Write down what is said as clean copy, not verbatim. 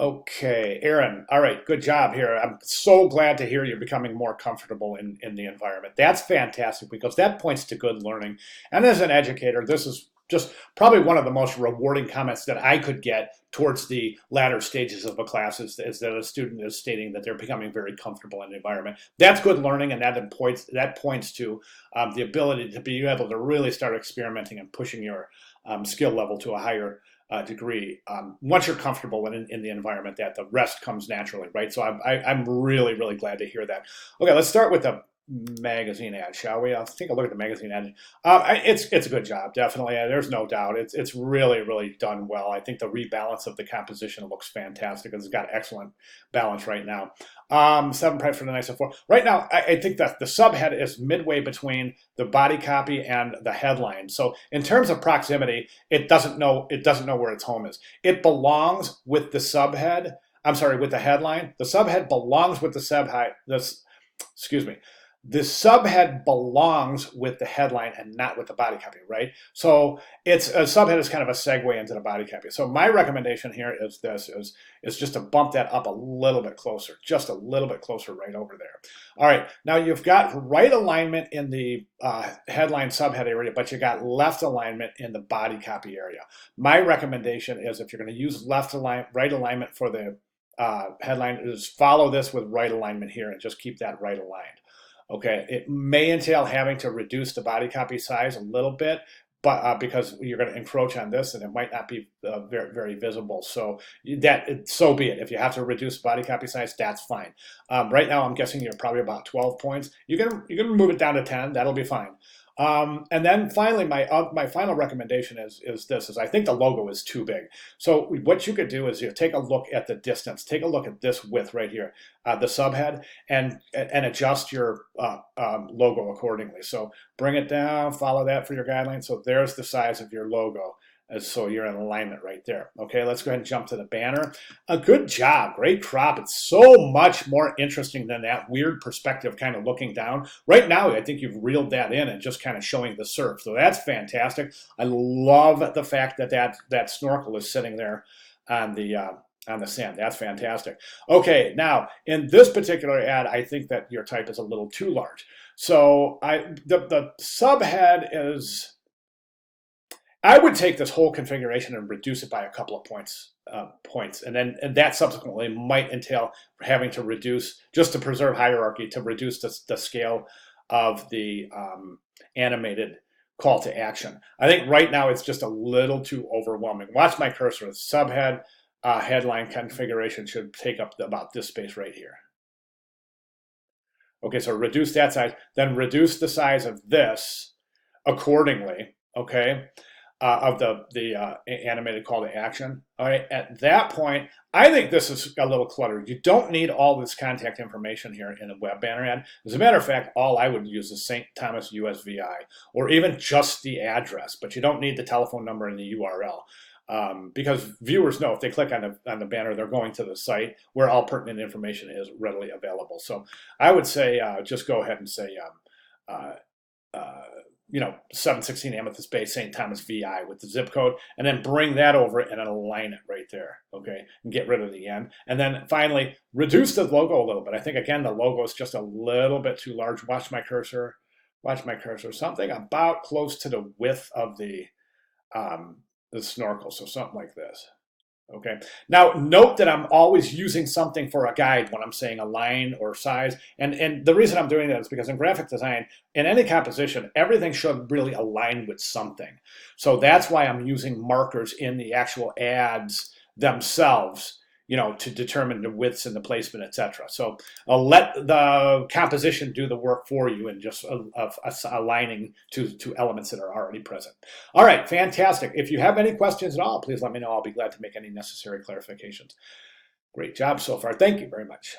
Okay, Erin. All right, good job here. I'm so glad to hear you're becoming more comfortable in the environment. That's fantastic because that points to good learning. And as an educator, this is just probably one of the most rewarding comments that I could get towards the latter stages of a class is that a student is stating that they're becoming very comfortable in the environment. That's good learning, and that points to the ability to be able to really start experimenting and pushing your skill level to a higher degree. Once you're comfortable in the environment, that the rest comes naturally, right? So I'm really, really glad to hear that. Okay, let's start with the magazine ad, shall we? I'll take a look at the magazine ad. It's a good job, definitely. There's no doubt. It's really, really done well. I think the rebalance of the composition looks fantastic. It's got excellent balance right now. 7 price for the nice of 4. Right now, I think that the subhead is midway between the body copy and the headline. So in terms of proximity, it doesn't know where its home is. It belongs with the subhead. I'm sorry, with the headline. The subhead belongs with the subhead. Excuse me. The subhead belongs with the headline and not with the body copy, right? So it's a subhead is kind of a segue into the body copy. So my recommendation here is just to bump that up a little bit closer, just a little bit closer right over there. All right, now you've got right alignment in the headline subhead area, but you got left alignment in the body copy area. My recommendation is if you're going to use right alignment for the headline, is follow this with right alignment here and just keep that right aligned. Okay, it may entail having to reduce the body copy size a little bit, but because you're going to encroach on this, and it might not be very, very visible. So so be it. If you have to reduce body copy size, that's fine. Right now, I'm guessing you're probably about 12 points. You can move it down to 10. That'll be fine. And then finally, my final recommendation is I think the logo is too big. So what you could do is you take a look at the distance, take a look at this width right here, the subhead, and adjust your logo accordingly. So bring it down, follow that for your guidelines. So there's the size of your logo. So you're in alignment right there. Okay, let's go ahead and jump to the banner. A good job, great crop. It's so much more interesting than that weird perspective kind of looking down. Right now, I think you've reeled that in and just kind of showing the surf. So that's fantastic. I love the fact that snorkel is sitting there on the sand. That's fantastic. Okay, now in this particular ad, I think that your type is a little too large. So the subhead is. I would take this whole configuration and reduce it by a couple of points, and that subsequently might entail having to reduce, just to preserve hierarchy, to reduce the scale of the animated call to action. I think right now it's just a little too overwhelming. Watch my cursor. The subhead headline configuration should take up about this space right here. Okay, so reduce that size, then reduce the size of this accordingly. Okay. Of the animated call to action. All right, at that point, I think this is a little cluttered. You don't need all this contact information here in a web banner ad. As a matter of fact, all I would use is St. Thomas USVI, or even just the address, but you don't need the telephone number and the URL. Because viewers know if they click on the banner, they're going to the site where all pertinent information is readily available. So I would say just go ahead and say 716 Amethyst Bay, St. Thomas VI with the zip code, and then bring that over and align it right there, okay, and get rid of the N. And then finally, reduce the logo a little bit. I think, again, the logo is just a little bit too large. Watch my cursor, something about close to the width of the snorkel, so something like this. Okay. Now, note that I'm always using something for a guide when I'm saying align or size. And the reason I'm doing that is because in graphic design, in any composition, everything should really align with something. So that's why I'm using markers in the actual ads themselves, to determine the widths and the placement, etc. So I'll let the composition do the work for you and just aligning to elements that are already present. All right, fantastic. If you have any questions at all, please let me know. I'll be glad to make any necessary clarifications. Great job so far. Thank you very much.